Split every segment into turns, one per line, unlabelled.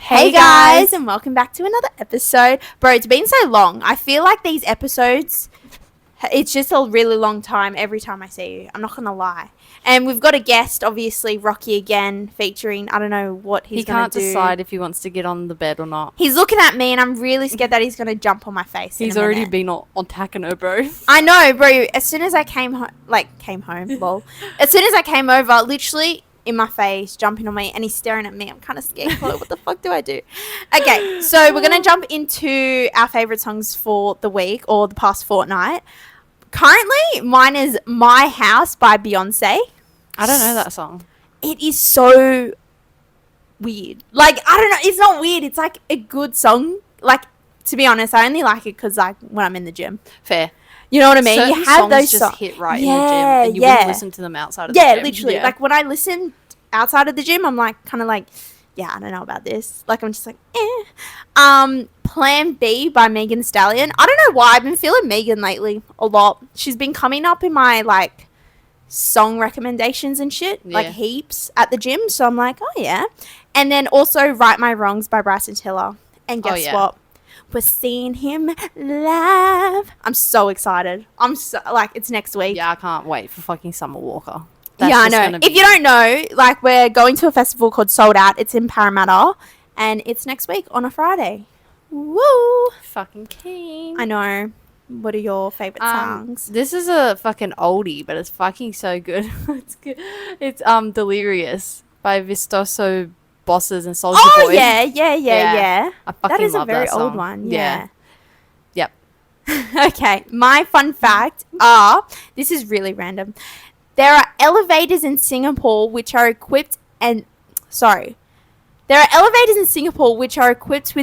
Hey guys, and welcome back to another episode. Bro, it's been so long. I feel like these episodes, it's just a really long time every time I see you. I'm not going to lie. And we've got a guest, obviously, Rocky again, featuring, I don't know what he's going to do.
He can't decide if he wants to get on the bed or not.
He's looking at me and I'm really scared that he's going to jump on my face.
He's already been on attacking her, bro.
I know, bro. As soon as I came home, lol. As soon as I came over, literally in my face, jumping on me, and he's staring at me. I'm kind of scared. Like, what the fuck do I do? Okay, so we're going to jump into our favourite songs for the week or the past fortnight. Currently, mine is My House by Beyonce.
I don't know that song.
It is so weird. Like, I don't know. It's not weird. It's like a good song. Like, to be honest, I only like it because, like, when I'm in the gym.
Fair.
You know what I mean?
Certain
you have those
just hit right in the gym, and you wouldn't listen to them outside of the gym.
Yeah, literally. Like, when I listen outside of the gym, I'm like, kind of like, yeah, I don't know about this. Like, I'm just like, eh. Plan B by Megan Thee Stallion. I don't know why. I've been feeling Megan lately a lot. She's been coming up in my, like, song recommendations and shit, like heaps at the gym. So I'm like, oh, yeah. And then also Right My Wrongs by Bryson Tiller. And guess what? We're seeing him live. I'm so excited. I'm so, like, it's next week.
Yeah, I can't wait for fucking Summer Walker.
Yeah, I know. If you don't know, like, we're going to a festival called Sold Out. It's in Parramatta, and it's next week on a Friday. Woo!
Fucking keen.
I know. What are your favourite songs?
This is a fucking oldie, but it's fucking so good. It's good. It's Delirious by Vistoso Bosses and Soulja Boy.
Oh, yeah.
I fucking
that is
love
a very
that song.
old one. Yeah.
Yep.
Okay. My fun fact this is really random. There are elevators in Singapore which are equipped with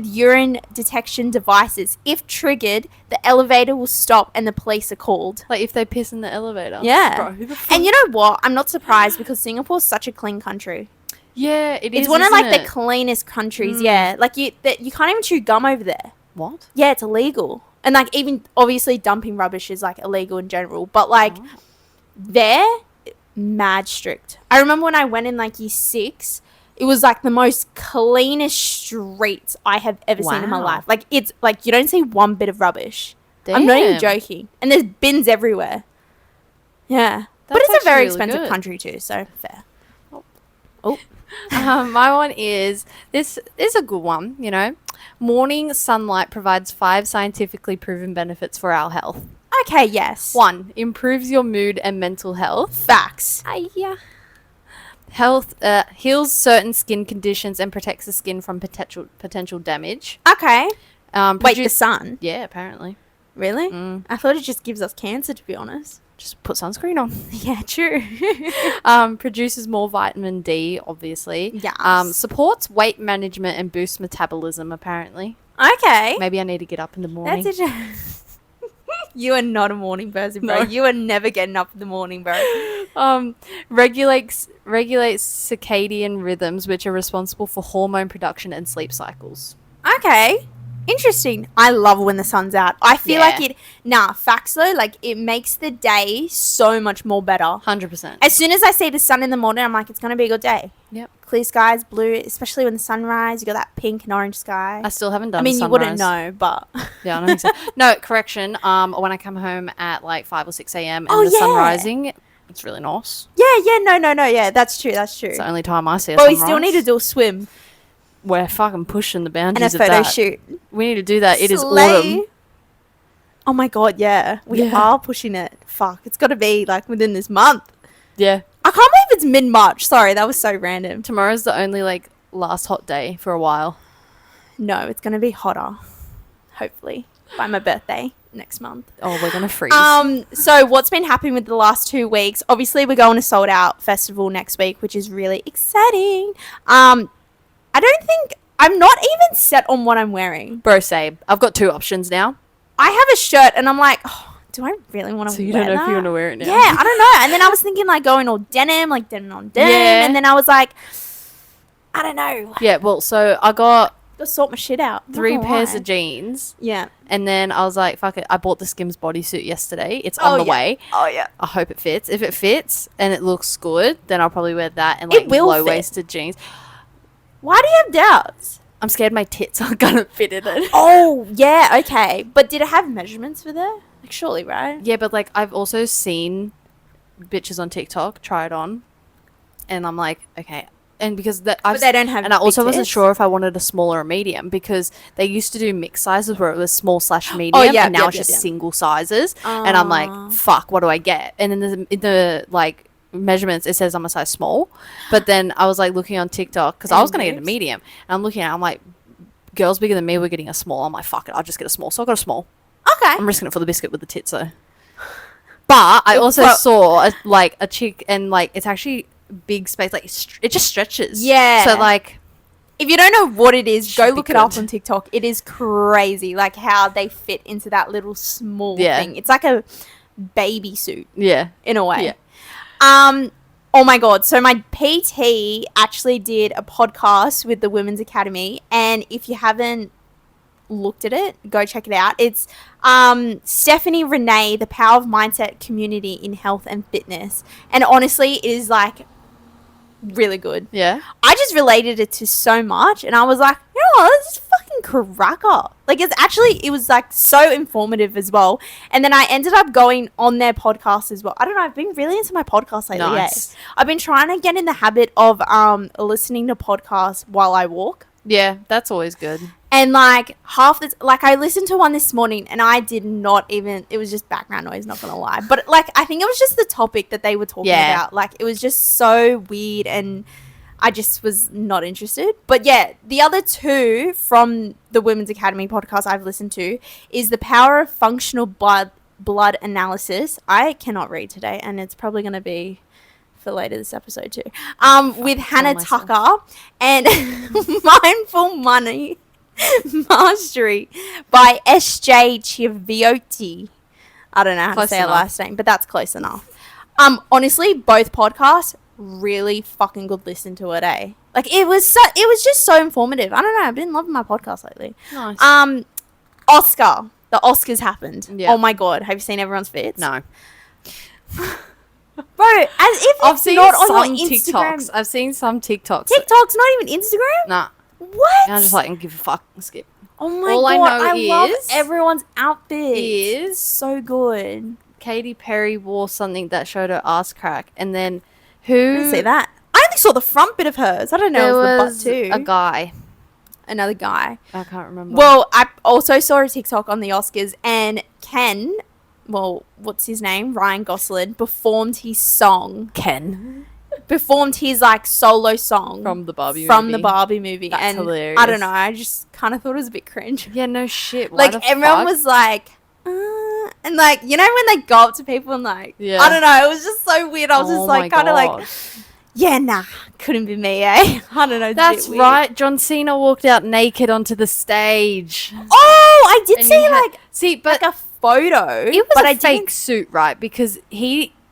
urine detection devices. If triggered, the elevator will stop and the police are called.
Like if they piss in the elevator.
Yeah.
Bro, who the fuck?
And you know what? I'm not surprised because Singapore's such a clean country.
Yeah, it is.
It's one of like the cleanest countries. Yeah, like you can't even chew gum over there.
What?
Yeah, it's illegal. And like even obviously dumping rubbish is like illegal in general, but like they're mad strict. I remember when I went in like year 6, it was like the most cleanest streets I have ever seen in my life. Like it's like you don't see one bit of rubbish. Damn. I'm not even joking. And there's bins everywhere. Yeah. But it's a very
really
expensive country too, so fair.
Oh. My one is, this is a good one, you know. Morning sunlight provides 5 scientifically proven benefits for our health.
Okay, yes.
1, improves your mood and mental health.
Facts.
Yeah. Health heals certain skin conditions and protects the skin from potential damage.
Okay. Wait, the sun?
Yeah, apparently.
Really? I thought it just gives us cancer, to be honest.
Just put sunscreen on.
Yeah, true.
Produces more vitamin D, obviously.
Yes.
Supports weight management and boosts metabolism, apparently.
Okay.
Maybe I need to get up in the morning.
That's it. You are not a morning person, bro. No. You are never getting up in the morning, bro.
Regulates circadian rhythms, which are responsible for hormone production and sleep cycles.
Okay. Interesting. I love when the sun's out. I feel like facts though, like it makes the day so much more better.
100%.
As soon as I see the sun in the morning, I'm like, it's going to be a good day.
Yep.
Clear skies, blue, especially when the sunrise, you got that pink and orange sky.
I still haven't done
sunrise.
you
wouldn't know, but.
Yeah, I know. No, correction. When I come home at like 5 or 6 a.m. and the sun rising, it's really nice.
Yeah, no. Yeah, that's true.
It's the only time I see a
sunrise.
But we
still need to do a swim.
We're fucking pushing the boundaries
and a photo shoot.
We need to do that. It is autumn.
Oh my god, yeah. We are pushing it. Fuck, it's got to be like within this month.
Yeah.
I can't believe it's mid-March. Sorry, that was so random.
Tomorrow's the only like last hot day for a while.
No, it's going to be hotter. Hopefully. By my birthday next month.
Oh, we're going to freeze.
So what's been happening with the last 2 weeks? Obviously, we're going to Sold Out Festival next week, which is really exciting. I'm not even set on what I'm wearing.
Bro, same. I've got 2 options now.
I have a shirt and I'm like, oh, do I really want to wear that?
So you don't know if you want to wear it now?
Yeah, I don't know. And then I was thinking like going all denim, like denim on denim.
Yeah.
And then I was like, I don't know.
Yeah, well, so I got
to sort my shit out.
3 pairs of jeans.
Yeah.
And then I was like, fuck it. I bought the Skims bodysuit yesterday. It's on the way.
Oh, yeah.
I hope it fits. If it fits and it looks good, then I'll probably wear that and like low-waisted jeans.
Why do you have doubts?
I'm scared my tits aren't gonna fit in it.
Oh, yeah, okay. But did it have measurements for there? Like, surely, right?
Yeah, but like I've also seen bitches on TikTok try it on, and I'm like, okay. And because
But they don't have.
and I also
big
wasn't
tits?
sure if I wanted a small or a medium, because they used to do mixed sizes where it was small / medium,
yeah,
and now
yep,
it's
yep,
just
yep.
single sizes. And I'm
Aw.
like, fuck, what do I get? And then in the like measurements, it says I'm a size small. But then I was like looking on TikTok because I was gonna get a
boobs?
medium, and I'm looking at it, I'm like, girls bigger than me were getting a small. I'm like, fuck it, I'll just get a small. So I got a small.
Okay.
I'm risking it for the biscuit with the tits though. But I also saw a chick, and like it's actually big space, like it just stretches.
Yeah.
So like,
If you don't know what it is, go
Should be
look it up
good.
on TikTok. It is crazy, like how they fit into that little small
Yeah.
thing. It's like a baby suit
yeah,
in a way.
Yeah.
Oh my god! So my PT actually did a podcast with the Women's Academy, and if you haven't looked at it, go check it out. It's Stephanie Renee, the Power of Mindset Community in Health and Fitness, and honestly, it is like really good.
yeah.
I just related it to so much, and I was like, you know what, this is fucking cracker. Like, it was like so informative as well. And then I ended up going on their podcast as well. I don't know, I've been really into my podcast lately.
Nice.
I've been trying to get in the habit of listening to podcasts while I walk.
Yeah, that's always good.
And like I listened to one this morning, and I did not even, it was just background noise, not gonna lie. But like, I think it was just the topic that they were talking
Yeah.
about. Like, it was just so weird, and I just was not interested. But yeah, the other two from the Women's Academy podcast I've listened to is The Power of Functional Blood Analysis. I cannot read today, and it's probably gonna be for later this episode too. With Hannah
myself.
Tucker, and Mindful Money Mastery by SJ Chiviotti. I don't know how to
Close
say her
enough.
last name, but that's close enough. Honestly, both podcasts really fucking good. Listen to it, eh? Like, it was just so informative. I don't know, I've been loving my podcast lately.
Nice.
The Oscars happened.
Yeah.
Oh my god, have you seen everyone's fits?
No.
Bro, as if
I've
it's
seen
not
some
on your Instagram.
TikToks. I've seen some TikToks.
TikTok's not even Instagram?
Nah.
What?
And I'm just like, and give a fuck. Skip.
Oh my
All I
god,
know
I love
is-
everyone's outfit.
Is
So good.
Katy Perry wore something that showed her ass crack, and then
I didn't see that. I only saw the front bit of hers. I don't know
There
if the
was
butt too.
a guy.
Another guy.
I can't remember.
Well, I also saw a TikTok on the Oscars, and Ken, well, what's his name? Ryan Gosling performed his song.
Ken
Performed his like solo song
from the Barbie
from
movie.
the Barbie movie.
That's
and
hilarious.
I don't know. I just kind of thought it was a bit cringe.
Yeah, no shit. Why
Like,
the
everyone
fuck?
was like, and like, you know when they go up to people and like,
Yeah.
I don't know, it was just so weird. I was
Oh
just like,
my
kind of like,
God.
yeah, nah, couldn't be me, eh? I don't know. it's a
That's
bit weird.
right. John Cena walked out naked onto the stage.
Oh, I did
And
see
he had-
like
see, but
a photo.
it was
but
a
I
fake
didn't-
suit, right? Because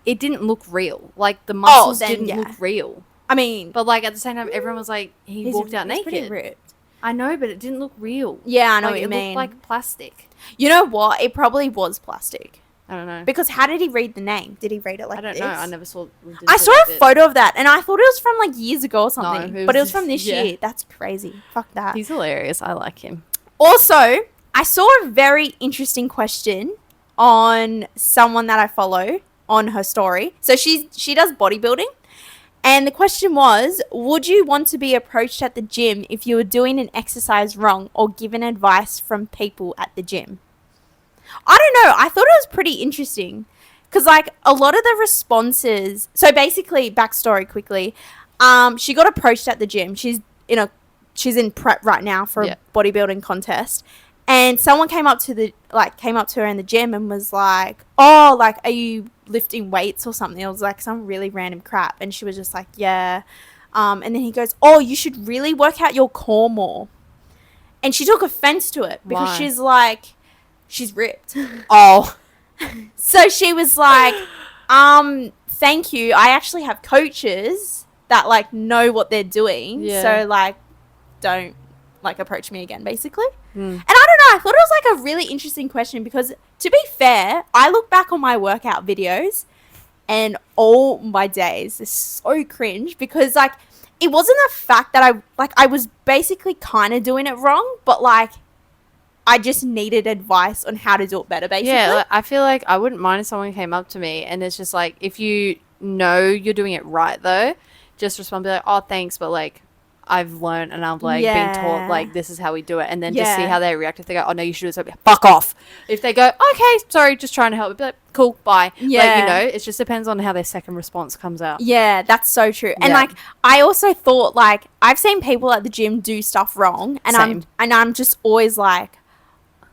it didn't look real. Like the muscles
then,
didn't
yeah.
look real.
I mean,
But like at the same time, everyone was like, he walked out
he's pretty
naked.
ripped.
I know, but it didn't look real.
Yeah, I know
Like,
what you
it
mean.
looked like plastic.
You know what? It probably was plastic.
I don't know.
Because how did he read the name? Did he read it like
I don't
this?
know. I never saw.
I saw a photo of that, and I thought it was from like years ago or something.
it
but it
was
was from this
yeah.
year. That's crazy. Fuck that.
He's hilarious. I like him.
Also, I saw a very interesting question on someone that I follow on her story. So she does bodybuilding. And the question was, would you want to be approached at the gym if you were doing an exercise wrong or given advice from people at the gym? I don't know. I thought it was pretty interesting because like a lot of the responses. So basically, backstory quickly. She got approached at the gym. She's in prep right now for
Yeah.
a bodybuilding contest. And someone came up to her in the gym and was like, "Oh, like, are you lifting weights or something?" It was like some really random crap, and she was just like, "Yeah." And then he goes, "Oh, you should really work out your core more." And she took offense to it because
Why?
she's like, she's ripped.
Oh,
So she was like, "Thank you. I actually have coaches that like know what they're doing.
Yeah.
So like, don't like approach me again," basically.
Mm.
And I don't know, I thought it was like a really interesting question because, to be fair, I look back on my workout videos and all my days are so cringe because like it wasn't the fact that I was basically kind of doing it wrong, but like I just needed advice on how to do it better, basically.
Yeah, like, I feel like I wouldn't mind if someone came up to me and it's just like, if you know you're doing it right though, just respond, be like, oh, thanks, but like I've learned and I've like been taught like this is how we do it, and then just see how they react. If they go, oh no, you should do something, fuck off. If they go, okay, sorry, just trying to help, be like, cool, bye. Like, you know, it just depends on how their second response comes out.
Yeah, that's so true. And like I also thought, like, I've seen people at the gym do stuff wrong, and I'm just always like,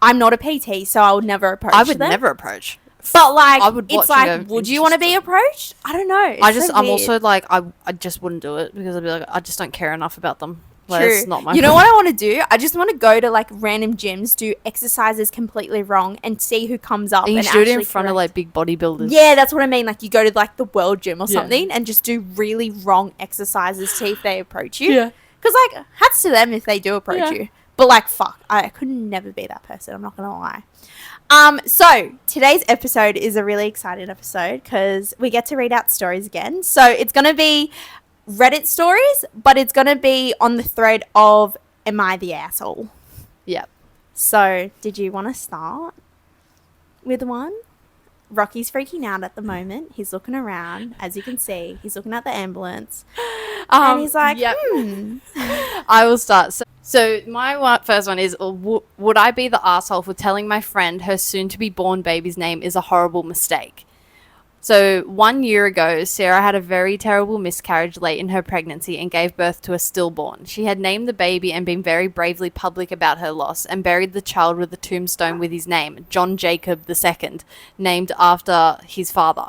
I'm not a PT, so I would never approach them.
I would never approach.
But like,
I would
it's like, would you want to be approached? I don't know.
I'm also like, I just wouldn't do it because I'd be like, I just don't care enough about them. Like,
True.
It's not my
you know what I want to do? I just want to go to like random gyms, do exercises completely wrong, and see who comes up.
And you do it in front of like big bodybuilders.
Yeah, that's what I mean. Like you go to like the World Gym or something and just do really wrong exercises, see if they approach you.
Yeah.
Because like, hats to them if they do approach you. But like, fuck, I could never be that person. I'm not gonna lie. So today's episode is a really exciting episode because we get to read out stories again. So it's gonna be Reddit stories, but it's gonna be on the thread of "Am I the asshole?"
Yep.
So did you want to start with one? Rocky's freaking out at the moment. He's looking around, as you can see. He's looking at the ambulance, and he's like,
I will start. So my first one is, would I be the asshole for telling my friend her soon-to-be born baby's name is a horrible mistake? So 1 year ago, Sarah had a very terrible miscarriage late in her pregnancy and gave birth to a stillborn. She had named the baby and been very bravely public about her loss, and buried the child with a tombstone with his name, John Jacob II, named after his father.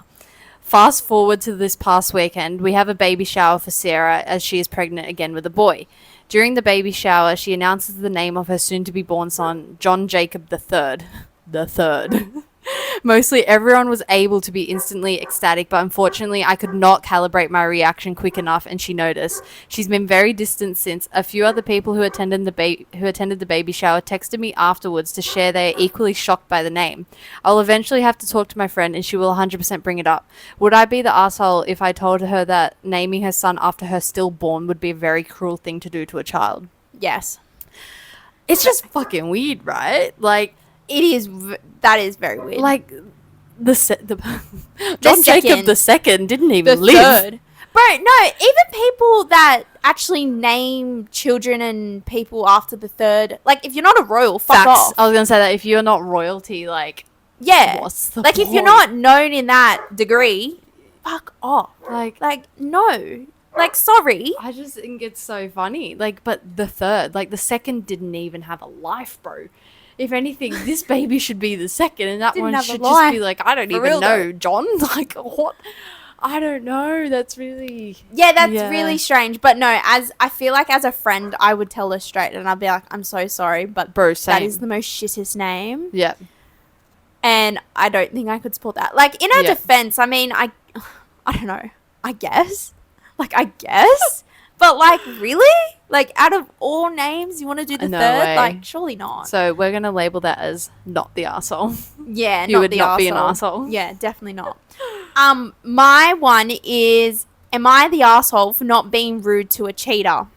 Fast forward to this past weekend, we have a baby shower for Sarah as she is pregnant again with a boy. During the baby shower, she announces the name of her soon-to-be-born son, John Jacob III. The third. Mostly everyone was able to be instantly ecstatic, but unfortunately I could not calibrate my reaction quick enough, and she noticed. She's been very distant since. A few other people who attended the baby shower texted me afterwards to share they are equally shocked by the name. I'll eventually have to talk to my friend and she will 100% bring it up. Would I be the asshole if I told her that naming her son after her stillborn would be a very cruel thing to do to a child?
Yes.
It's just fucking weird, right? Like,
it is. That is very weird.
Like, John Jacob II didn't even live.
Third. Bro, no, even people that actually name children and people after the third, like, if you're not a royal, fuck off.
I was going to say that if you're not royalty, like, what's the point?
If you're not known in that degree, fuck off. Like, no. Like, sorry.
I just think it's so funny. Like, but the third, like, the second didn't even have a life, bro. If anything, this baby should be the second, and that one should just be like, I don't even know, John. Like, what? I don't know. That's really...
Yeah, that's really strange. But no, as I feel like as a friend, I would tell her straight, and I'd be like, I'm so sorry, but
bro, same.
That is the most shittest name.
Yeah.
And I don't think I could support that. Like, in her defense, I mean, I don't know. I guess. But, like, really? Like, out of all names, you want to do the third?
Way.
Like, surely not.
So, we're going to label that as not the arsehole.
Yeah,
you would not be an arsehole.
Yeah, definitely not. My one is, am I the arsehole for not being rude to a cheater?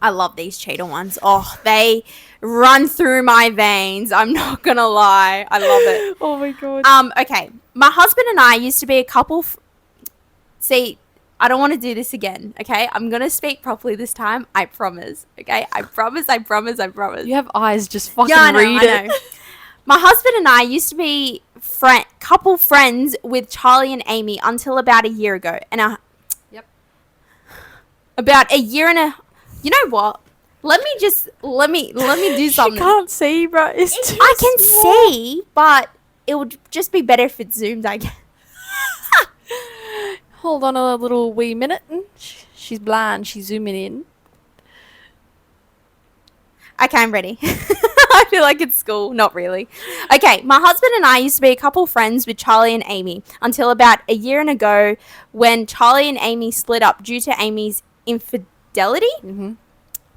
I love these cheater ones. Oh, they run through my veins. I'm not going to lie. I love it.
Oh, my God.
Okay. My husband and I used to be a couple... See... I don't want to do this again, okay? I'm going to speak properly this time. I promise, okay? I promise.
You have eyes, just fucking read it.
I know. My husband and I used to be couple friends with Charlie and Amy until about a year ago. And about a year and a... You know what? Let me do something.
You can't see, bro.
I can see, but it would just be better if it's zoomed, I guess.
Hold on a little wee minute. She's blind. She's zooming in.
Okay, I'm ready. I feel like it's school. Not really. Okay, my husband and I used to be a couple friends with Charlie and Amy until about a year and ago when Charlie and Amy split up due to Amy's infidelity.
Mm-hmm.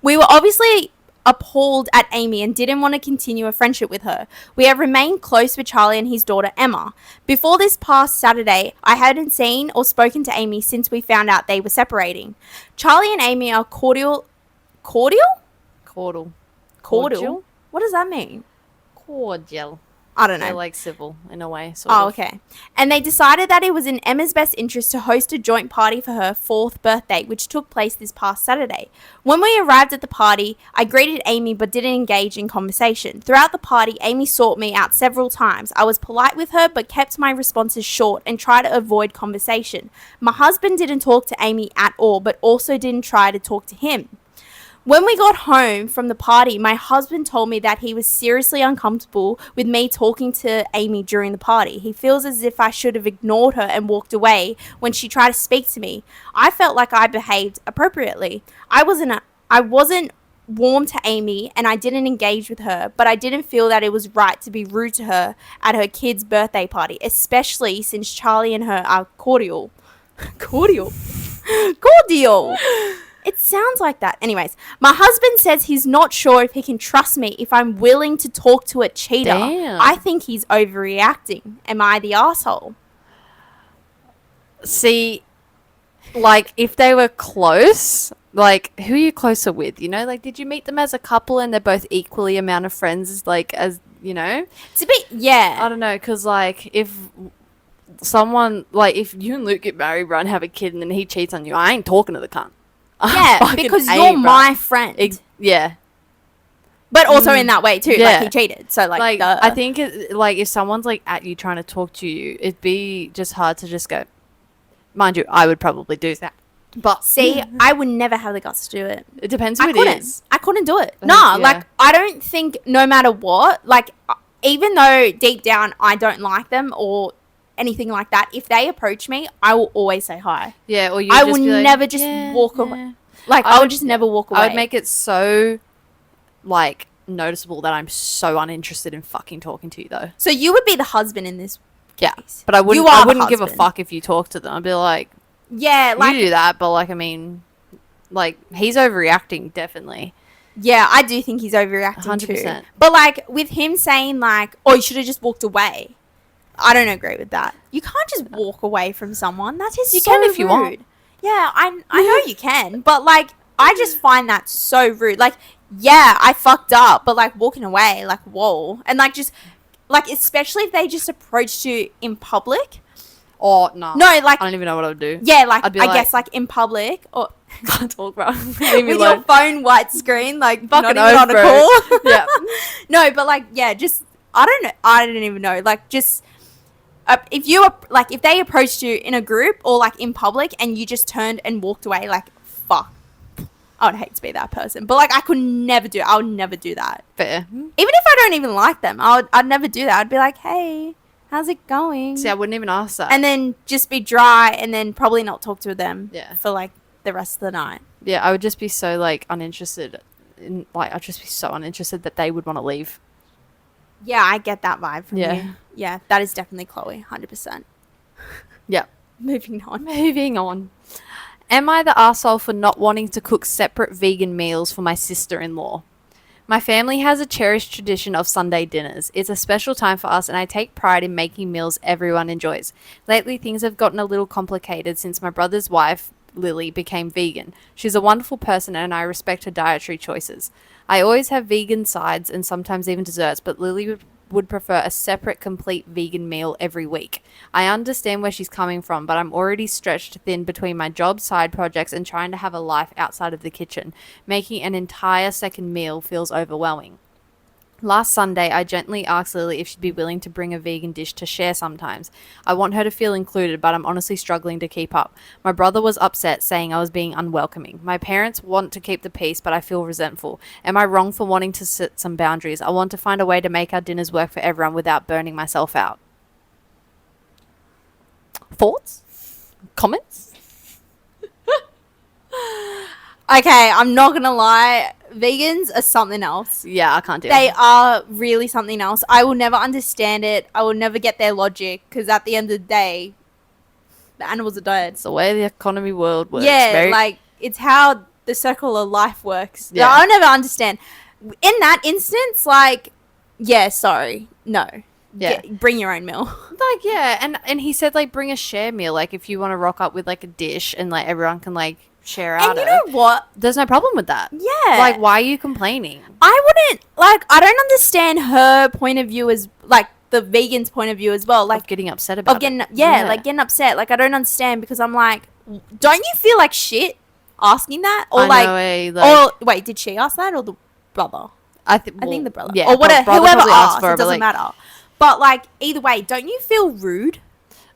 We were obviously appalled at Amy and didn't want to continue a friendship with her. We have remained close with Charlie and his daughter Emma. Before this past Saturday, I hadn't seen or spoken to Amy since we found out they were separating. Charlie and Amy are cordial. Cordial?
Cordial.
Cordial? What does that mean?
Cordial.
I don't know.
They're like civil in a way. Sort
Oh,
of.
okay. And they decided that it was in Emma's best interest to host a joint party for her 4th birthday, which took place this past Saturday. When we arrived at the party, I greeted Amy but didn't engage in conversation. Throughout the party, Amy sought me out several times. I was polite with her but kept my responses short and tried to avoid conversation. My husband didn't talk to Amy at all but also didn't try to talk to him. When we got home from the party, my husband told me that he was seriously uncomfortable with me talking to Amy during the party. He feels as if I should have ignored her and walked away when she tried to speak to me. I felt like I behaved appropriately. I wasn't warm to Amy and I didn't engage with her, but I didn't feel that it was right to be rude to her at her kid's birthday party, especially since Charlie and her are cordial. Cordial. It sounds like that. Anyways, my husband says he's not sure if he can trust me if I'm willing to talk to a cheater.
Damn.
I think he's overreacting. Am I the asshole?
See, like, if they were close, like, who are you closer with? You know, like, did you meet them as a couple and they're both equally amount of friends, like, as, you know?
It's a bit, yeah.
I don't know, because, like, if someone, like, if you and Luke get married, bro, and have a kid and then he cheats on you, I ain't talking to the cunt.
Yeah, because you're my friend.
Yeah.
But also in that way too,
Yeah.
like he cheated. So like
I think like if someone's like at you trying to talk to you, it'd be just hard to just go. Mind you, I would probably do that. But
see, I would never have the guts to do it.
It depends who
I
it
couldn't.
is.
I couldn't do it.
Yeah.
Like I don't think no matter what, like even though deep down I don't like them or anything like that, if they approach me, I will always say hi.
Yeah, or you
I
just
will
be like,
never just walk away. Like I would just never walk away.
I would make it so like noticeable that I'm so uninterested in fucking talking to you though.
So you would be the husband in this case.
But I wouldn't
You are
I
the
wouldn't give a
husband.
fuck if you talk to them. I'd be like,
Yeah, like
you do that, but like I mean like he's overreacting definitely.
yeah, I do think he's overreacting
100%.
too. But like with him saying like, "Oh, you should have just walked away." I don't agree with that. You can't just walk away from someone. That is
You
so
can if you
rude.
want.
Yeah, I know you can, but like I just find that so rude. Like, yeah, I fucked up, but like walking away, like whoa, and like just like especially if they just approached you in public.
Or no.
No, like
I don't even know what I would do.
yeah, like
I'd be
I
like-
guess like in public or
Can't talk, bro.
with your phone white screen, like
Fucking
not even on a
bro.
call.
Yeah.
No, but like yeah, just I don't know. I don't even know. Like just. If you like, if they approached you in a group or like in public and you just turned and walked away, like fuck, I would hate to be that person. But like, I could never do. I would never do that.
Fair.
Even if I don't even like them, I'd never do that. I'd be like, hey, how's it going?
See, I wouldn't even ask that.
And then just be dry and then probably not talk to them.
Yeah.
For like the rest of the night.
Yeah, I would just be so like uninterested. I'd just be so uninterested that they would want to leave.
Yeah, I get that vibe from
Yeah.
you. Yeah, that is definitely Chloe, 100%.
Yeah.
Moving on.
Moving on. Am I the arsehole for not wanting to cook separate vegan meals for my sister-in-law? My family has a cherished tradition of Sunday dinners. It's a special time for us and I take pride in making meals everyone enjoys. Lately, things have gotten a little complicated since my brother's wife, Lily, became vegan. She's a wonderful person and I respect her dietary choices. I always have vegan sides and sometimes even desserts, but Lily would prefer a separate, complete vegan meal every week. I understand where she's coming from, but I'm already stretched thin between my job, side projects, and trying to have a life outside of the kitchen. Making an entire second meal feels overwhelming. Last Sunday, I gently asked Lily if she'd be willing to bring a vegan dish to share sometimes. I want her to feel included, but I'm honestly struggling to keep up. My brother was upset, saying I was being unwelcoming. My parents want to keep the peace, but I feel resentful. Am I wrong for wanting to set some boundaries? I want to find a way to make our dinners work for everyone without burning myself out. Thoughts? Comments?
Okay, I'm not gonna lie. Vegans are something else.
Yeah, I can't do
They
it.
are really something else. I will never understand it. I will never get their logic because at the end of the day, the animals are dead.
It's the way the economy world works.
Yeah,
Very-
like it's how the circle of life works.
Yeah.
I'll never understand. in that instance, like, yeah, sorry, no.
Yeah.
Bring your own meal.
Like, yeah, and he said, like, bring a share meal, like, if you want to rock up with, like, a dish and, like, everyone can, like, share out
And you know what?
there's no problem with that.
Yeah.
Like, why are you complaining?
I wouldn't, like, I don't understand her point of view as, like, the vegan's point of view as well. Like,
of getting upset about
getting,
it.
like, getting upset. Like, I don't understand because I'm like, don't you feel like shit asking that? Or, or, wait, did she ask that or the brother?
I think
the brother.
Yeah,
or whatever, whoever asked,
for
it doesn't matter. But, like, either way, don't you feel rude?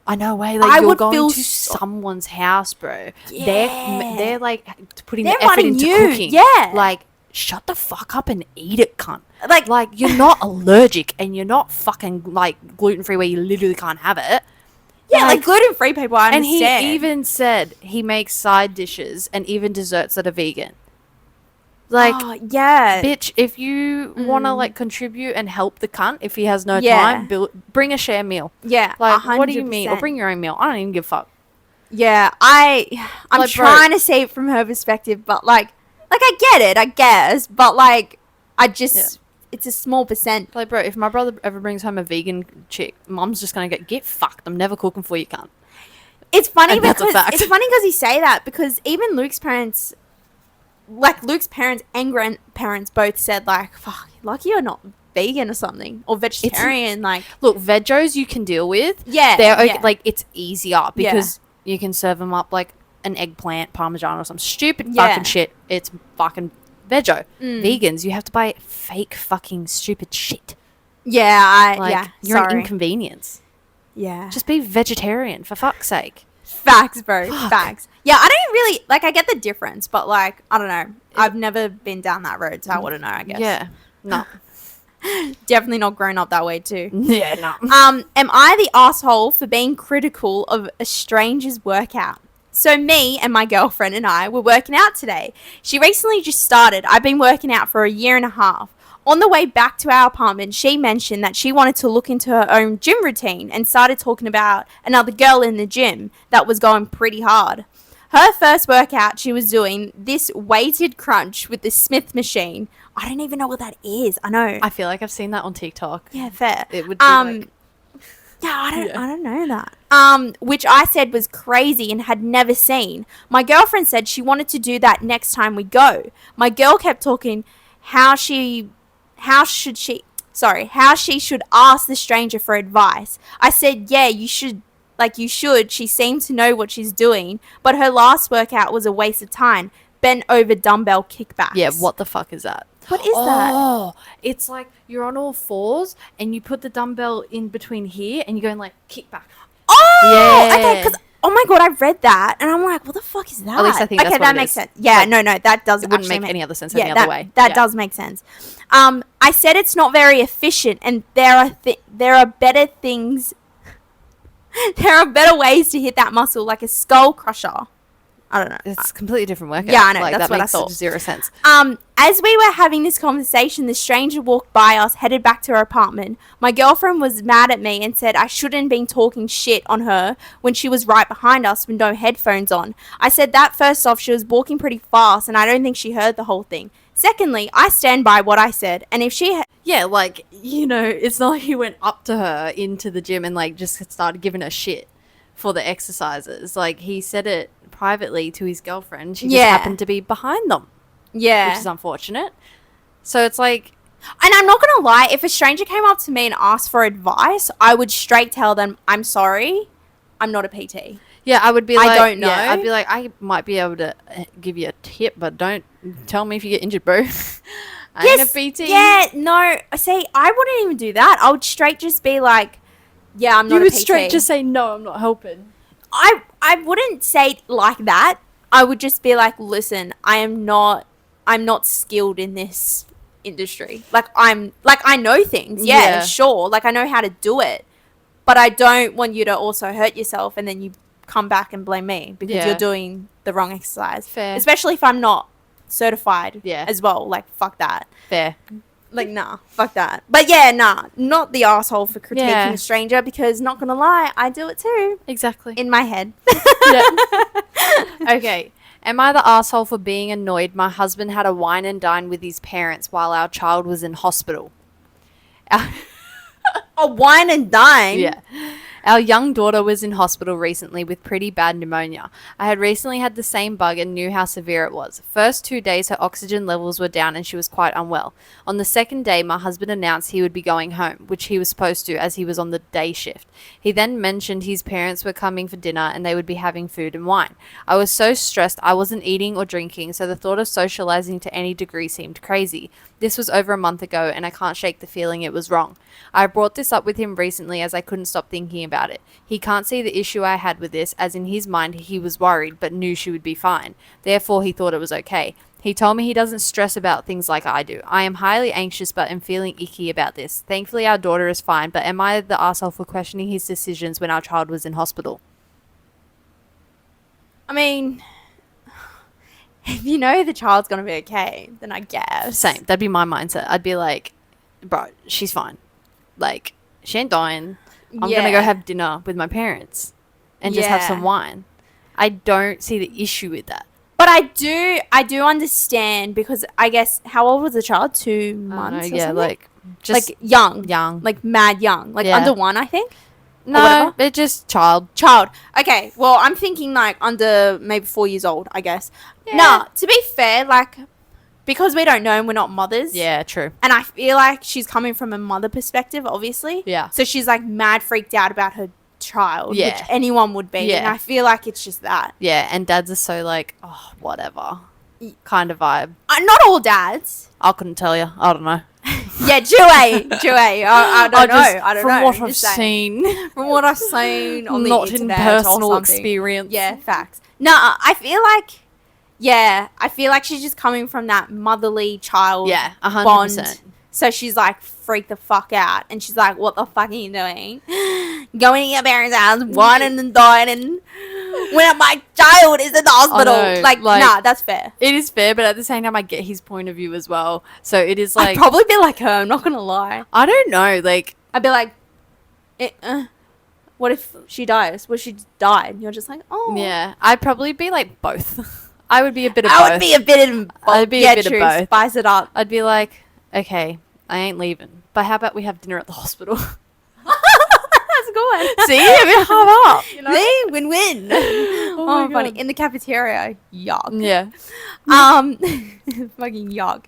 I know, like,
I
you're
would
going
feel
to someone's house, bro.
Yeah.
They're like, putting
They're
the effort
running
into
you.
cooking.
Yeah.
Like, shut the fuck up and eat it, cunt.
Like,
you're not allergic and you're not fucking, like, gluten-free where you literally can't have it.
yeah, like gluten-free people, I understand.
And he even said he makes side dishes and even desserts that are vegan. Like,
yeah.
bitch, if you want to, like, contribute and help the cunt, if he has no time, bring a share meal.
Yeah,
Like,
100%.
what do you mean? Or bring your own meal. I don't even give a fuck.
Yeah, I'm
Like,
trying to see it from her perspective, but, like, I get it, I guess, but, like, I just, it's a small percent.
Like, bro, if my brother ever brings home a vegan chick, mom's just going to get fucked. I'm never cooking for you, cunt.
It's funny
And that's a
because,
fact.
it's funny because you say that, because even Luke's parents... Like, Luke's parents and grandparents both said, like, fuck, lucky you're not vegan or something. Or vegetarian, like...
Look, veggies you can deal with.
Yeah,
They're okay,
yeah.
like, it's easier because you can serve them up, like, an eggplant parmesan or some stupid
Yeah.
fucking shit. It's fucking veggie.
Mm.
Vegans, you have to buy fake fucking stupid shit.
Yeah,
Like, you're an inconvenience.
Yeah.
Just be vegetarian, for fuck's sake.
Facts, bro.
Fuck.
Facts. Yeah, I don't really... Like, I get the difference, but, like, I don't know. I've never been down that road, so I wouldn't know, I guess.
Yeah. No.
Definitely not grown up that way, too.
Yeah, no.
Am I the asshole for being critical of a stranger's workout? So me and my girlfriend and I were working out today. She recently just started. I've been working out for a year and a half. On the way back to our apartment, she mentioned that she wanted to look into her own gym routine and started talking about another girl in the gym that was going pretty hard. Her first workout, she was doing this weighted crunch with the Smith machine. I don't even know what that is. I know.
I feel like I've seen that on TikTok.
Yeah, fair.
It would be like...
Yeah, I don't know that. Which I said was crazy and had never seen. My girlfriend said she wanted to do that next time we go. My girl kept talking how she should ask the stranger for advice. I said, yeah, you should. She seemed to know what she's doing, but her last workout was a waste of time. Bent over dumbbell kickbacks.
Yeah, what the fuck is that?
What is that?
Oh, it's like you're on all fours and you put the dumbbell in between here and you're going like kick back.
Oh,
Yeah.
okay, because oh my god, I read that and I'm like, what the fuck is that?
At least I think that's what
that
it
makes
is.
sense. Yeah,
Like,
no, that does.
It wouldn't
actually
make any other sense
yeah,
any other way.
That
Yeah.
does make sense. I said it's not very efficient, and there are better things. There are better ways to hit that muscle, like a skull crusher. I don't know.
It's a completely different workout.
Yeah, I know,
Like,
that's
that
what I
makes
thought.
zero sense.
As we were having this conversation, the stranger walked by us, headed back to her apartment. My girlfriend was mad at me and said I shouldn't have been talking shit on her when she was right behind us with no headphones on. I said that first off, she was walking pretty fast and I don't think she heard the whole thing. Secondly, I stand by what I said, and if she
Yeah, like, you know, it's not like he went up to her into the gym and like just started giving her shit for the exercises. Like, he said it privately to his girlfriend. She just happened to be behind them.
Yeah.
Which is unfortunate. So it's like...
And I'm not going to lie, if a stranger came up to me and asked for advice, I would straight tell them, I'm sorry, I'm not a PT.
Yeah, I would be
I
like...
don't know.
Yeah, I'd be like, I might be able to give you a tip, but don't tell me if you get injured, bro. I ain't a PT.
Yeah, no. See, I wouldn't even do that. I would straight just be like, yeah, I'm not
You
a
would
PT.
straight just say, no, I'm not helping.
I wouldn't say it like that. I would just be like, listen, I'm not skilled in this industry. I know things. Yeah, sure. Like, I know how to do it. But I don't want you to also hurt yourself and then you come back and blame me because you're doing the wrong exercise.
Fair.
Especially if I'm not certified as well. Like, fuck that.
Fair.
Like, nah, fuck that. But yeah, nah, not the asshole for critiquing a stranger because, not gonna lie, I do it too.
Exactly.
In my head.
Yeah. Okay. Am I the asshole for being annoyed my husband had a wine and dine with his parents while our child was in hospital?
A wine and dine?
Yeah. Our young daughter was in hospital recently with pretty bad pneumonia. I had recently had the same bug and knew how severe it was. First 2 days her oxygen levels were down and she was quite unwell. On the second day my husband announced he would be going home, which he was supposed to as he was on the day shift. He then mentioned his parents were coming for dinner and they would be having food and wine. I was so stressed I wasn't eating or drinking, so the thought of socializing to any degree seemed crazy. This was over a month ago and I can't shake the feeling it was wrong. I brought this up with him recently as I couldn't stop thinking about it. He can't see the issue I had with this, as in his mind he was worried but knew she would be fine. Therefore he thought it was okay. He told me he doesn't stress about things like I do. I am highly anxious but am feeling icky about this. Thankfully our daughter is fine, but am I the arsehole for questioning his decisions when our child was in hospital?
I mean, if you know the child's going to be okay, then I guess.
Same. That'd be my mindset. I'd be like, bro, she's fine. Like, she ain't dying. I'm going to go have dinner with my parents and just have some wine. I don't see the issue with that.
But I do understand, because I guess, how old was the child? 2 months or something?
like, just
like young.
Young.
Like mad young. Like under 1, I think.
No, they're just child.
Okay, well, I'm thinking like under maybe 4 years old, I guess.
Yeah.
No, to be fair, like, because we don't know and we're not mothers.
Yeah, true.
And I feel like she's coming from a mother perspective, obviously.
Yeah.
So she's like mad freaked out about her child,
Yeah.
which anyone would be.
Yeah.
And I feel like it's just that.
Yeah, and dads are so like, oh, whatever kind of vibe.
Not all dads.
I couldn't tell you. I don't know.
Yeah, Jue. I don't know. I don't
from
know.
what I've seen.
From what I've seen on the
Not
internet
in
or
personal
something.
experience.
Yeah, facts. No, I feel like she's just coming from that motherly child
Yeah, 100%.
bond. So she's like freaked the fuck out, and she's like, "What the fuck are you doing? Going to your parents' house, whining and dining when my child is in the hospital."
know,
Like, nah, that's fair.
It is fair, but at the same time, I get his point of view as well. So it is like,
I'd probably be like her. I'm not gonna lie.
I don't know, like,
I'd be like, what if she dies? What if she died? And you're just like, oh.
yeah, I'd probably be like both. I would be a bit of both.
I would be a bit of both.
I'd be a bit of both.
Spice it up.
I'd be like, okay, I ain't leaving, but how about we have dinner at the hospital?
That's a good one.
See, I mean, half up. You know?
See, win-win.
Oh my
funny.
God.
In the cafeteria, yuck.
Yeah.
Fucking yuck.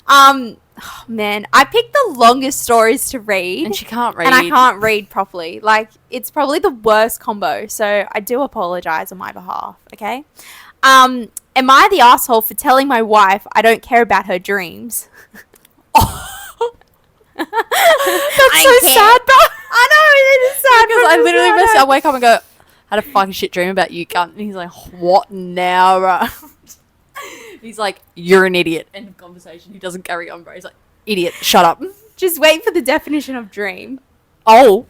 Oh, man, I picked the longest stories to read.
And she can't read.
And I can't read properly. Like, it's probably the worst combo. So I do apologize on my behalf. Okay. Am I the asshole for telling my wife I don't care about her dreams?
That's so sad, bro.
I know, it is sad.
Because I literally I wake up and go, had a fucking shit dream about you, cunt. And he's like, what now, bro? He's like, you're an idiot. End of conversation. He doesn't carry on, bro. He's like, idiot, shut up.
Just wait for the definition of dream.
Oh.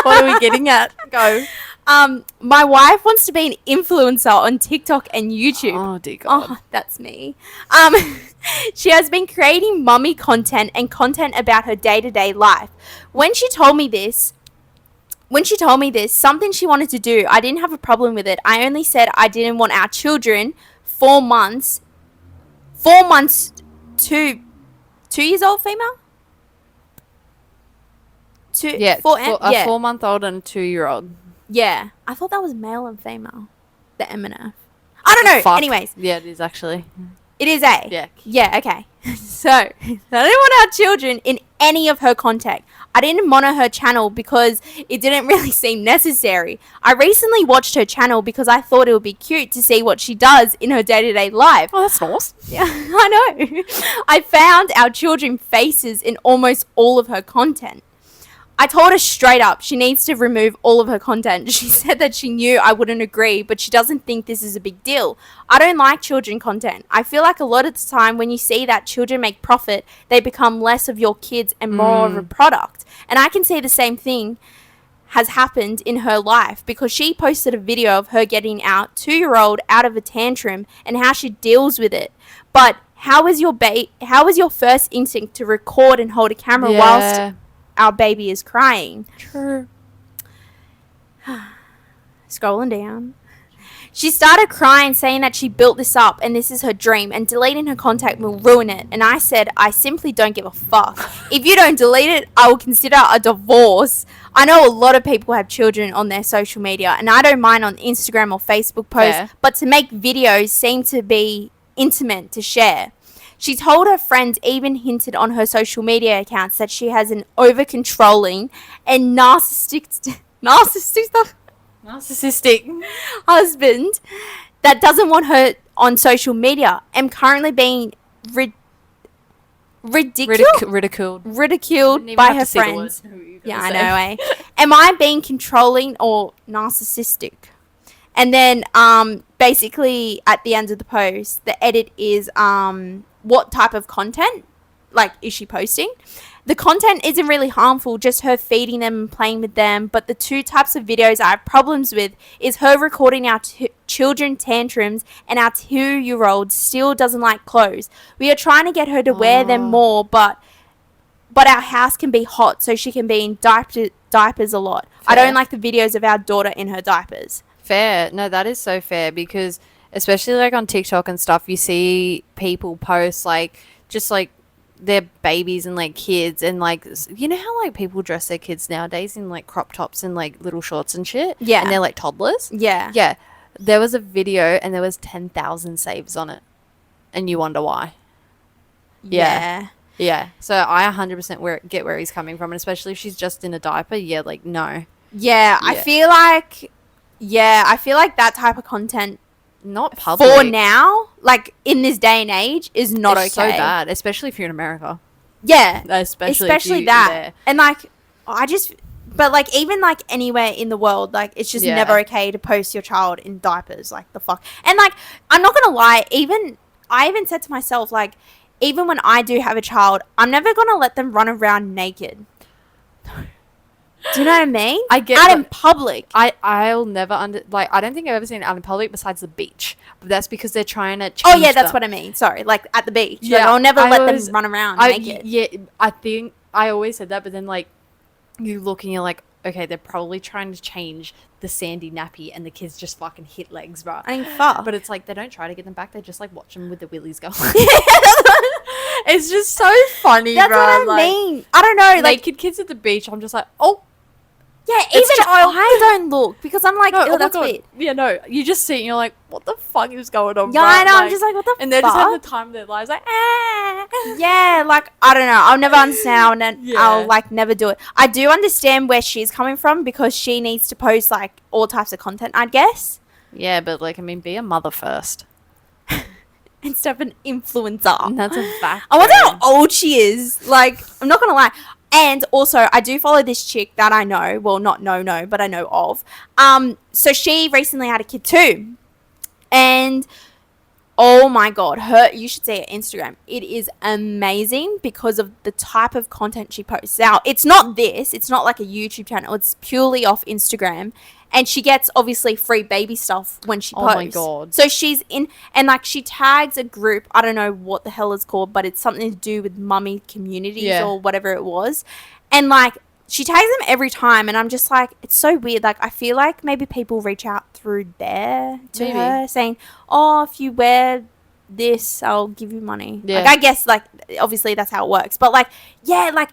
What are we getting at? Go.
My wife wants to be an influencer on TikTok and YouTube.
Oh, dear God.
Oh, that's me. She has been creating mummy content and content about her day-to-day life. When she told me this, something she wanted to do, I didn't have a problem with it. I only said I didn't want our children 4 months, 2 years old female?
Yeah, a 4-month-old and a 2-year-old.
Yeah, I thought that was male and female. The MNF. I don't know.
Fuck.
Anyways,
Yeah, it is actually.
it is A.
Yeah.
Yeah, okay. So, I didn't want our children in any of her content. I didn't monitor her channel because it didn't really seem necessary. I recently watched her channel because I thought it would be cute to see what she does in her day-to-day life.
Oh, that's nice.
Yeah, I know. I found our children's faces in almost all of her content. I told her straight up she needs to remove all of her content. She said that she knew I wouldn't agree, but she doesn't think this is a big deal. I don't like children content. I feel like a lot of the time when you see that children make profit, they become less of your kids and more of a product. And I can see the same thing has happened in her life because she posted a video of her getting our 2-year-old out of a tantrum and how she deals with it. But how is your first instinct to record and hold a camera whilst our baby is crying?
True.
Scrolling down. She started crying, saying that she built this up and this is her dream, and deleting her contact will ruin it. And I said, I simply don't give a fuck. If you don't delete it, I will consider a divorce. I know a lot of people have children on their social media, and I don't mind on Instagram or Facebook posts, but to make videos seem to be intimate to share. She told her friends, even hinted on her social media accounts, that she has an over-controlling and narcissistic husband that doesn't want her on social media. Am currently being ridiculed by her friends. Yeah, I know, eh? Am I being controlling or narcissistic? And then basically at the end of the post, the edit is what type of content like is she posting. The content isn't really harmful, just her feeding them and playing with them. But the two types of videos I have problems with is her recording our children tantrums, and our 2-year-old still doesn't like clothes. We are trying to get her to wear them more, but our house can be hot, so she can be in diapers a lot. Fair. I don't like the videos of our daughter in her diapers.
Fair. No, that is so fair, because especially like on TikTok and stuff, you see people post like just like their babies and like kids, and like, you know how like people dress their kids nowadays in like crop tops and like little shorts and shit,
yeah,
and they're like toddlers.
Yeah
There was a video and there was 10,000 saves on it, and you wonder why. Yeah. So I 100% get where he's coming from, and especially if she's just in a diaper. Yeah, like no.
Yeah. I feel like that type of content,
not public
for now, like in this day and age, is not okay.
So bad, especially if you're in America.
Yeah,
especially
that.
There.
And like, but like even like anywhere in the world, like it's just never okay to post your child in diapers. Like the fuck. And like, I'm not gonna lie, I even said to myself, like, even when I do have a child, I'm never gonna let them run around naked. Do you know what I mean?
I get
out in public.
I'll never I don't think I've ever seen it out in public besides the beach. But that's because they're trying to change.
Oh yeah, that's what I mean. Sorry, like at the beach. Yeah, like, I'll never let them run around naked.
Yeah, I think I always said that, but then like you look and you're like, okay, they're probably trying to change the sandy nappy, and the kids just fucking hit legs, bro.
I mean, fuck.
But it's like they don't try to get them back; they just like watch them with the willies going. It's just so funny,
that's
bro.
That's what I mean. I don't know, like
naked kids at the beach. I'm just like, oh.
Yeah, even I don't look, because I'm like, oh, that's weird.
Yeah, no, you just see it and you're like, what the fuck is going on?
Yeah, I know. Like, I'm just like, what the fuck?
And they're just having the time of their lives, like, ah.
Yeah, like, I don't know. I'll never understand, and I'll like never do it. I do understand where she's coming from, because she needs to post like all types of content, I guess.
Yeah, but like, I mean, be a mother first.
Instead of an influencer.
And that's a fact.
I wonder how old she is. Like, I'm not gonna lie. And also, I do follow this chick that I know. Well, not know, but I know of. So she recently had a kid too. And oh my God, you should see her Instagram. It is amazing because of the type of content she posts. Now, it's not like a YouTube channel. It's purely off Instagram. And she gets obviously free baby stuff when she posts.
Oh my God.
So she's in, and like she tags a group, I don't know what the hell it's called, but it's something to do with mummy communities or whatever it was. And like she tags them every time, and I'm just like, it's so weird. Like I feel like maybe people reach out through there to her saying, oh, if you wear this, I'll give you money. Yeah. Like I guess like obviously that's how it works. But like, yeah, like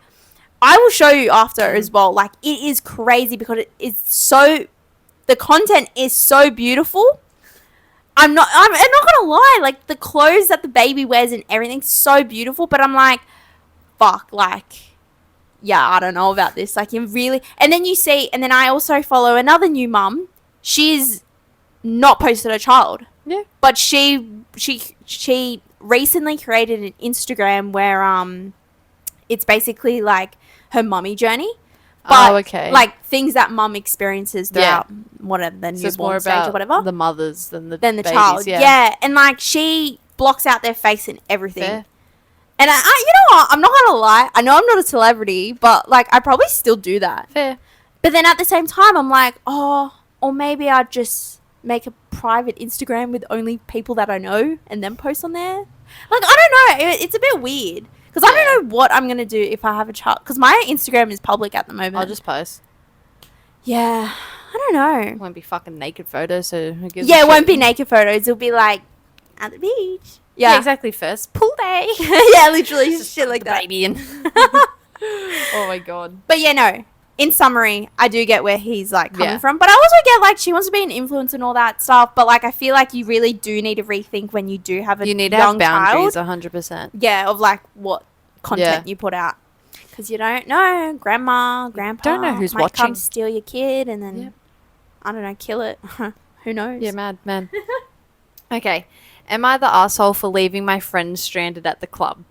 I will show you after as well. Like it is crazy because it is so... The content is so beautiful. I'm not gonna lie, like the clothes that the baby wears and everything's so beautiful, but I'm like, fuck, like, yeah, I don't know about this. Like you really, and then I also follow another new mum. She's not posted a child.
Yeah.
But she recently created an Instagram where it's basically like her mummy journey. But,
okay.
Like, things that mum experiences throughout whatever, the newborn stage or whatever.
The mothers than the babies,
child. Yeah. And, like, she blocks out their face and everything.
Fair.
And, I you know what? I'm not going to lie. I know I'm not a celebrity, but, like, I probably still do that.
Fair.
But then at the same time, I'm like, oh, or maybe I'd just make a private Instagram with only people that I know and then post on there. Like, I don't know. It's a bit weird. Because I don't know what I'm going to do if I have a child. Because my Instagram is public at the moment.
I'll just post.
Yeah. don't know.
Won't be fucking naked photos, so who gives a
Yeah, it
shit?
won't be naked photos. It'll be like at the beach.
Yeah,
Yeah,
exactly. First pool day.
yeah, literally
Just
shit like
the
that.
baby in. Oh my god.
But yeah, no. In summary, I do get where he's like coming
Yeah.
from, but I also get like she wants to be an influence and all that stuff. But like, I feel like you really do need to rethink when you do have a
You need to have
young
boundaries,
child.
100%.
Yeah, of like what content
Yeah.
you put out, because you don't know, grandma, grandpa,
don't know who's
might come
watching.
steal your kid and then
Yep.
I don't know, kill it. Who knows?
Yeah, mad man. Okay. Am I the asshole for leaving my friend stranded at the club?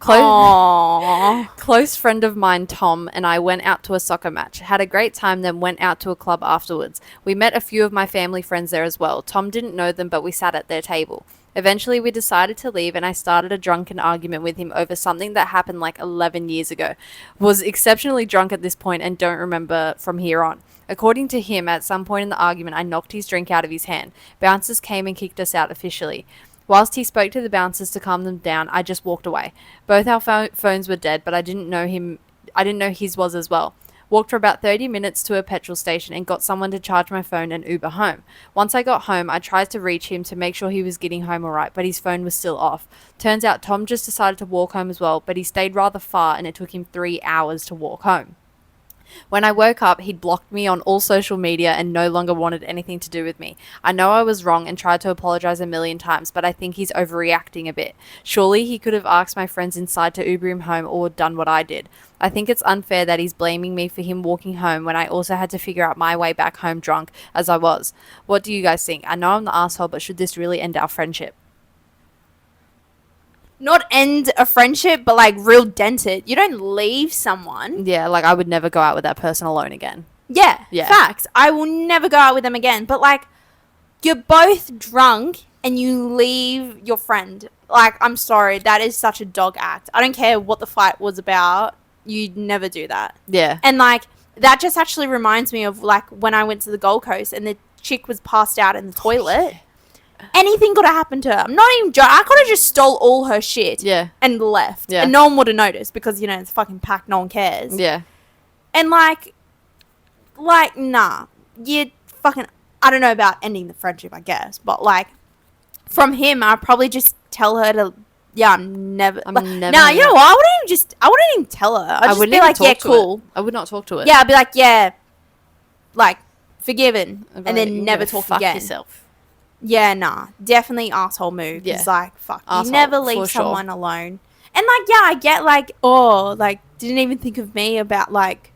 Aww.
Close friend of mine, Tom, and I went out to a soccer match. Had a great time, then went out to a club afterwards. We met a few of my family friends there as well. Tom didn't know them, but we sat at their table. Eventually, we decided to leave, and I started a drunken argument with him over something that happened like 11 years ago. Was exceptionally drunk at this point and don't remember from here on. According to him, at some point in the argument, I knocked his drink out of his hand. Bouncers came and kicked us out officially. Whilst he spoke to the bouncers to calm them down, I just walked away. Both our phones were dead, but I didn't know his was as well. Walked for about 30 minutes to a petrol station and got someone to charge my phone and Uber home. Once I got home, I tried to reach him to make sure he was getting home alright, but his phone was still off. Turns out Tom just decided to walk home as well, but he stayed rather far and it took him 3 hours to walk home. When I woke up, he'd blocked me on all social media and no longer wanted anything to do with me. I know I was wrong and tried to apologize a million times, but I think he's overreacting a bit. Surely he could have asked my friends inside to Uber him home or done what I did. I think it's unfair that he's blaming me for him walking home when I also had to figure out my way back home drunk as I was. What do you guys think? I know I'm the asshole, but should this really end our friendship?
Not end a friendship, but like real dent it. You don't leave someone.
Yeah, like I would never go out with that person alone again.
Yeah,
Yeah.
facts. I will never go out with them again. But like, you're both drunk and you leave your friend. Like, I'm sorry, that is such a dog act. I don't care what the fight was about. You'd never do that.
Yeah.
And like, that just actually reminds me of like when I went to the Gold Coast and the chick was passed out in the toilet. Anything could have happened to her. I'm not even joking. I could have just stole all her shit
Yeah.
and left.
Yeah.
And no one would have noticed because, you know, it's fucking packed. No one cares.
Yeah.
And like, nah. You fucking, I don't know about ending the friendship, I guess. But like, from him, I'd probably just tell her to, yeah, I'm never.
I'm
like,
never
Nah, you know what? I wouldn't even tell her. I'd just
wouldn't
be
even
like,
talk
yeah,
to
cool.
it. I would not talk to it.
Yeah, I'd be like, yeah, like, forgiven.
I'd be
And
like,
then
"You
never
go
talk
fuck
again.
yourself."
Yeah, nah. Definitely asshole move.
Yeah.
It's like, fuck.
Arsehole,
You never
for
leave
sure.
someone alone. And like, yeah, I get like, oh, like, didn't even think of me about like,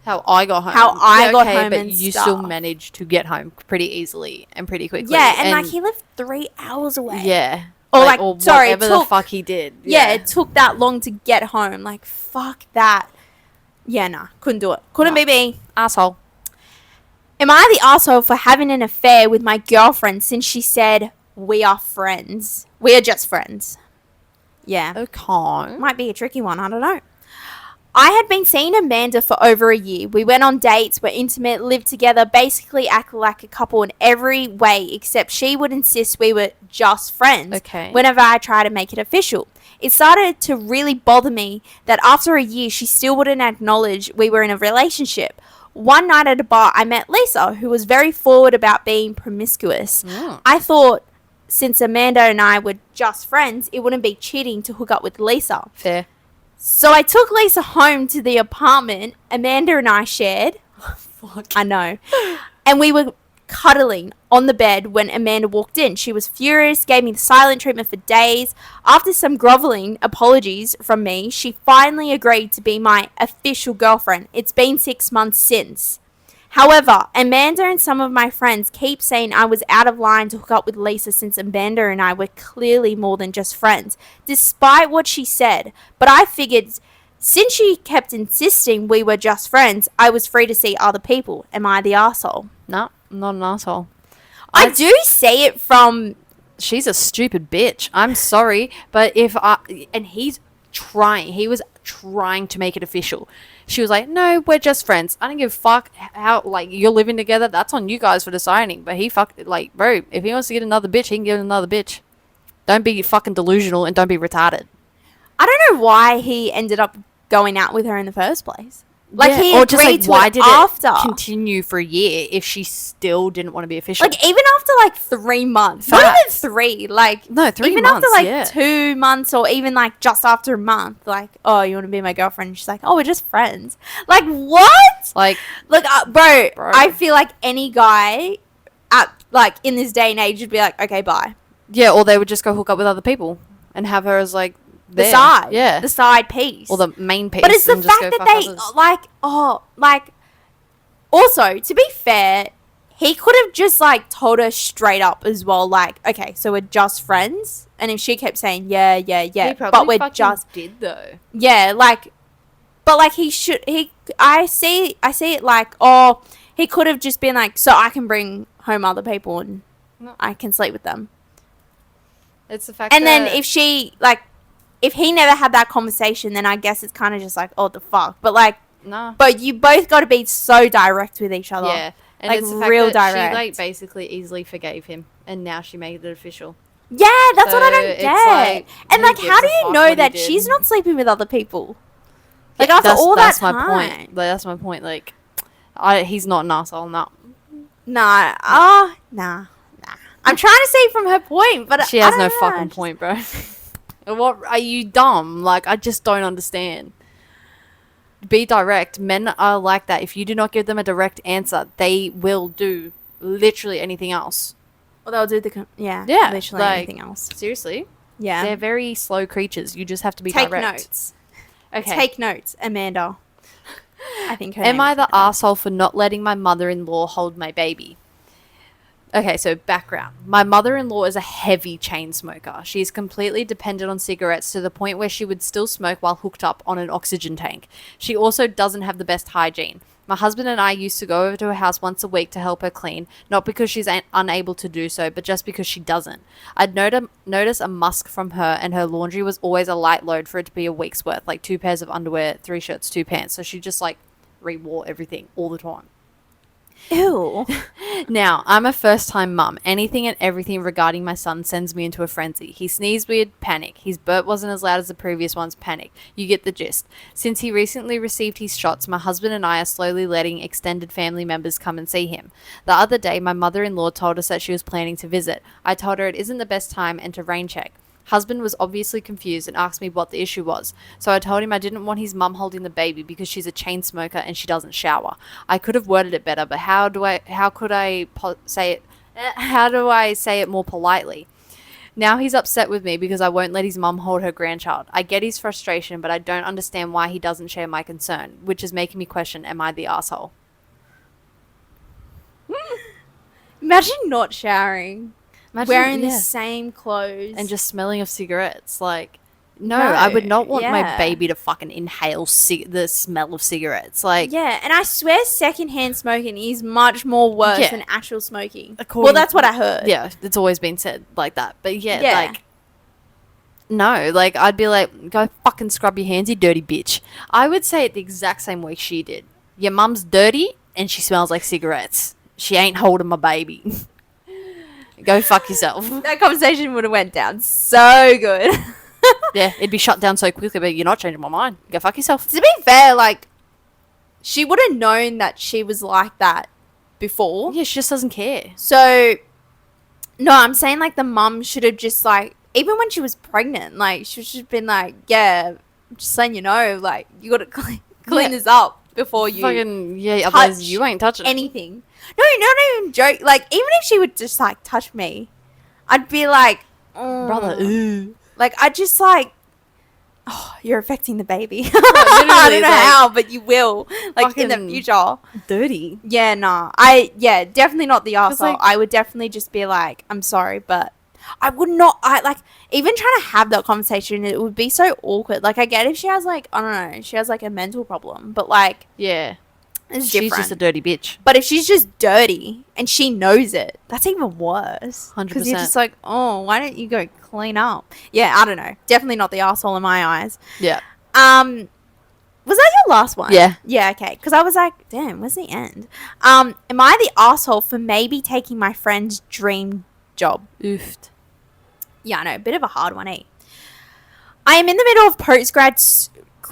How I got home.
How I got home
but
and
you
stuff.
still managed to get home pretty easily and pretty quickly.
yeah, and like he lived 3 hours away.
Yeah.
Or like, sorry,
whatever
took-
the fuck he did.
Yeah, it took that long to get home. Like, fuck that. Yeah, nah, couldn't do it. Couldn't
Nah.
be me.
Asshole.
Am I the asshole for having an affair with my girlfriend since she said we are friends? We are just friends. Yeah.
Okay.
Might be a tricky one. I don't know. I had been seeing Amanda for over a year. We went on dates, were intimate, lived together, basically acted like a couple in every way, except she would insist we were just friends
Okay.
whenever I tried to make it official. It started to really bother me that after a year, she still wouldn't acknowledge we were in a relationship. One night at a bar, I met Lisa, who was very forward about being promiscuous. I thought since Amanda and I were just friends, it wouldn't be cheating to hook up with Lisa.
Fair.
So I took Lisa home to the apartment Amanda and I shared.
Fuck.
I know. And we were cuddling on the bed when Amanda walked in. She was furious, gave me the silent treatment for days. After some groveling apologies from me, she finally agreed to be my official girlfriend. It's been 6 months since. However, Amanda and some of my friends keep saying I was out of line to hook up with Lisa since Amanda and I were clearly more than just friends, despite what she said. But I figured since she kept insisting we were just friends, I was free to see other people. Am I the arsehole?
No, I'm not an asshole.
I do say it from...
She's a stupid bitch. I'm sorry, but he was trying to make it official. She was like, no, we're just friends. I don't give a fuck how, like, you're living together. That's on you guys for deciding. But he like, bro, if he wants to get another bitch, he can get another bitch. Don't be fucking delusional and don't be retarded.
I don't know why he ended up going out with her in the first place. Like, he
or just
agreed
like
to
why
it
did
after.
it continue for a year if she still didn't want to be official?
Like, even after, like, 3 months. Not even 3. Like,
No, 3
even
months,
after, like,
yeah.
2 months or even, like, just after a month. Like, oh, you want to be my girlfriend? And she's like, oh, we're just friends. Like, what?
Like,
Look, bro,
Bro.
I feel like any guy like, in this day and age would be like, okay, bye.
yeah, or they would just go hook up with other people and have her as like
The
there.
side.
Yeah.
The side piece.
Or the main piece.
But it's the
and just
fact
go
that
fuck
they,
others.
like, also, to be fair, he could have just, like, told her straight up as well, like, okay, so we're just friends. And if she kept saying, yeah,
He probably
but we're
fucking
just,
did though.
yeah, like, but, like, I see it like, oh, he could have just been like, so I can bring home other people and
No.
I can sleep with them.
It's the fact
And
that
then if he never had that conversation, then I guess it's kind of just like, oh, the fuck. But, like,
no.
but you both got to be so direct with each other.
Yeah. And
Like,
it's the fact
real
that
direct.
she like basically easily forgave him and now she made it official.
Yeah, that's
So
what I don't
it's
get.
like,
And,
who
like,
gives
how
a
do you
fuck
know
what he
that
did?
she's not sleeping with other people? Like,
Yeah,
after all
that's
that
my
time.
point. Like, that's my point. Like, he's not an asshole. No,
Nah. Nah. I'm trying to say from her point, but
she
I
has
don't
no
know,
fucking point, bro. What are you dumb? Like, I just don't understand. Be direct. Men are like that. If you do not give them a direct answer, they will do literally anything else.
Well, they'll do the
Yeah,
literally
like,
anything else.
Seriously,
Yeah.
they're very slow creatures. You just have to be
Take
direct.
notes.
Okay.
Take notes, Amanda. I think her
Am
name
I
is
the
Amanda.
asshole for not letting my mother-in-law hold my baby? Okay, so background. My mother-in-law is a heavy chain smoker. She is completely dependent on cigarettes to the point where she would still smoke while hooked up on an oxygen tank. She also doesn't have the best hygiene. My husband and I used to go over to her house once a week to help her clean, not because she's unable to do so, but just because she doesn't. I'd notice a musk from her, and her laundry was always a light load for it to be a week's worth, like 2 pairs of underwear, 3 shirts, 2 pants. So she just like re-wore everything all the time.
Ew.
Now, I'm a first-time mum. Anything and everything regarding my son sends me into a frenzy. He sneezed weird, panic. His burp wasn't as loud as the previous ones, panic. You get the gist. Since he recently received his shots, my husband and I are slowly letting extended family members come and see him. The other day, my mother-in-law told us that she was planning to visit. I told her it isn't the best time and to rain check. Husband was obviously confused and asked me what the issue was. So I told him I didn't want his mum holding the baby because she's a chain smoker and she doesn't shower. I could have worded it better, but how do I say it more politely? Now he's upset with me because I won't let his mum hold her grandchild. I get his frustration, but I don't understand why he doesn't share my concern, which is making me question, am I the asshole?
Imagine not showering.
Imagine,
Wearing the
yeah.
same clothes.
And just smelling of cigarettes. Like, no, I would not want my
yeah.
baby to fucking inhale the smell of cigarettes. Like,
Yeah, and I swear secondhand smoking is much more worse
Yeah.
than actual smoking.
According-
Well, that's what I heard.
yeah, it's always been said like that. But yeah,
Yeah.
like, no, like, I'd be like, go fucking scrub your hands, you dirty bitch. I would say it the exact same way she did. Your mum's dirty and she smells like cigarettes. She ain't holding my baby. Go fuck yourself.
That conversation would have went down so good.
Yeah, it'd be shut down so quickly, but you're not changing my mind. Go fuck yourself.
To be fair, like, she would have known that she was like that before.
Yeah, she just doesn't care.
So, no, I'm saying, like, the mum should have just, like, even when she was pregnant, like, she should have been like, yeah, just letting you know, like, you got to clean
Yeah.
this up before you
Fucking, yeah, otherwise
touch
you ain't touching it.
anything. No, not even joke. Like, even if she would just, like, touch me, I'd be like,
Brother, ooh.
like, I just, like, oh, you're affecting the baby.
literally,
I don't know
like,
how, but you will, like, in the
fucking
future.
Dirty.
Yeah, nah. Definitely not the arsehole.
like-
I would definitely just be like, I'm sorry, but I would not, even trying to have that conversation, it would be so awkward. Like, I get if she has, like, I don't know, she has, like, a mental problem, but, like,
Yeah.
it's
She's
different.
just a dirty bitch.
But if she's just dirty and she knows it, that's even worse.
100%.
Because you're just like, oh, why don't you go clean up? Yeah, I don't know. Definitely not the arsehole in my eyes.
Yeah.
Was that your last one?
Yeah.
Yeah, okay. Because I was like, damn, where's the end? Am I the arsehole for maybe taking my friend's dream job?
Oofed.
Yeah, I know. A bit of a hard one, eh? I am in the middle of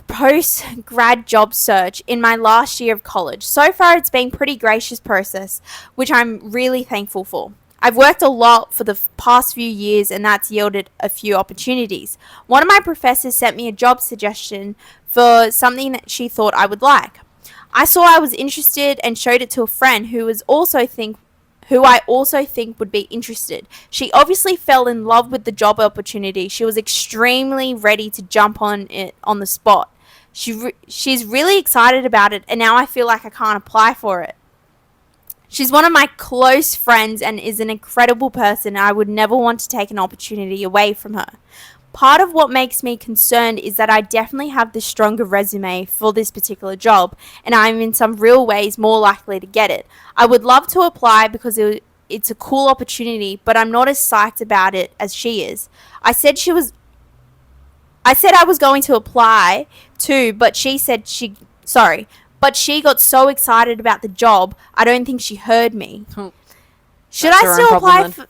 post-grad job search in my last year of college. So far, it's been a pretty gracious process, which I'm really thankful for. I've worked a lot for the past few years, and that's yielded a few opportunities. One of my professors sent me a job suggestion for something that she thought I would like. I saw I was interested and showed it to a friend who I also think would be interested. She obviously fell in love with the job opportunity. She was extremely ready to jump on it on the spot. She's really excited about it, and now I feel like I can't apply for it. She's one of my close friends and is an incredible person. I would never want to take an opportunity away from her. Part of what makes me concerned is that I definitely have the stronger resume for this particular job, and I'm in some real ways more likely to get it. I would love to apply because it's a cool opportunity, but I'm not as psyched about it as she is. I said I was going to apply too, but she got so excited about the job, I don't think she heard me. Should I still apply for...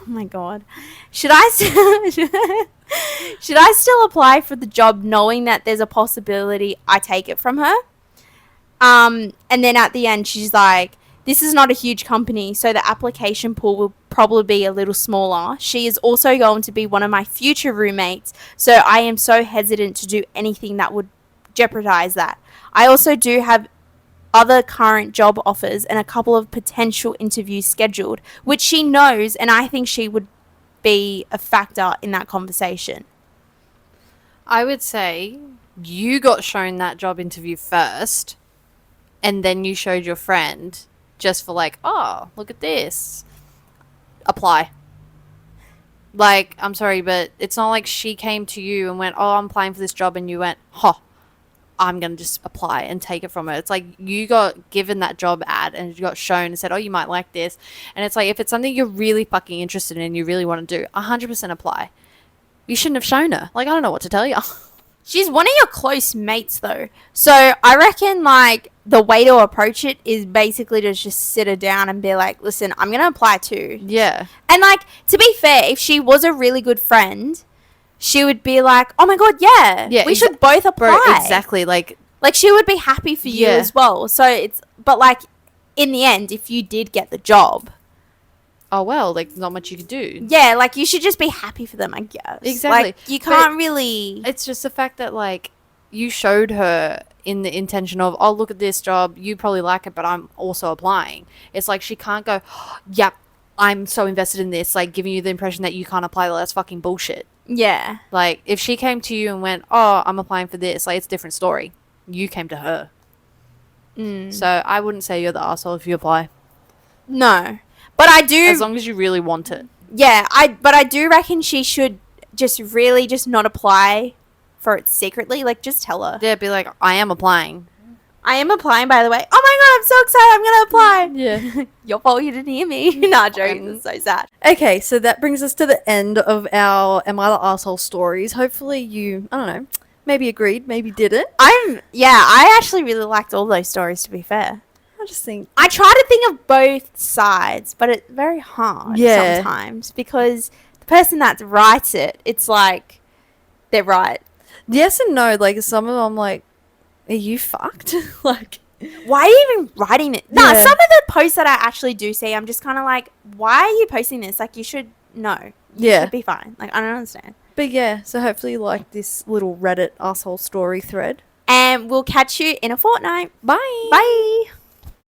Oh my god. Should I still apply for the job knowing that there's a possibility I take it from her? And then at the end she's like, this is not a huge company, so the application pool will probably be a little smaller. She is also going to be one of my future roommates, so I am so hesitant to do anything that would jeopardize that. I also do have other current job offers and a couple of potential interviews scheduled, which she knows, and I think she would be a factor in that conversation.
I would say you got shown that job interview first, and then you showed your friend just for like, oh, look at this. Apply. Like, I'm sorry, but it's not like she came to you and went, oh, I'm applying for this job, and you went, I'm going to just apply and take it from her. It's like you got given that job ad and you got shown and said, oh, you might like this. And it's like, if it's something you're really fucking interested in and you really want to do, 100% apply. You shouldn't have shown her. Like, I don't know what to tell you.
She's one of your close mates, though. So I reckon, like, the way to approach it is basically to just sit her down and be like, listen, I'm going to apply too.
Yeah.
And, like, to be fair, if she was a really good friend, she would be like, oh my god, yeah, we should both apply.
Bro, exactly. Like,
she would be happy for you as well. So but like, in the end, if you did get the job,
oh well, like, not much you could do.
Yeah, like, you should just be happy for them, I guess.
Exactly.
Like, you can't really...
It's just the fact that, like, you showed her in the intention of, oh, look at this job, you probably like it, but I'm also applying. It's like, she can't go, yep, I'm so invested in this, like, giving you the impression that you can't apply. Well, that's fucking bullshit.
Yeah.
Like, if she came to you and went, oh, I'm applying for this, like, it's a different story. You came to her. So I wouldn't say you're the asshole if you apply.
No. But I do...
As long as you really want it.
Yeah, but I do reckon she should just really just not apply for it secretly. Like, just tell her.
Yeah, be like, I am applying.
I am applying, by the way. Oh my god, I'm so excited. I'm going to apply.
Yeah.
Your fault you didn't hear me. Nah, joking. It's so sad.
Okay, so that brings us to the end of our Am I the Arsehole stories. Hopefully you, I don't know, maybe agreed, maybe didn't.
I actually really liked all those stories, to be fair.
I just think...
I try to think of both sides, but it's very hard sometimes because the person that writes it, it's like, they're right.
Yes and no. Like, some of them, like, are you fucked? Like,
why are you even writing it? Nah, some of the posts that I actually do see, I'm just kind of like, why are you posting this? Like, you should know. You should be fine. Like, I don't understand.
But yeah, so hopefully you like this little Reddit asshole story thread.
And we'll catch you in a fortnight.
Bye.
Bye.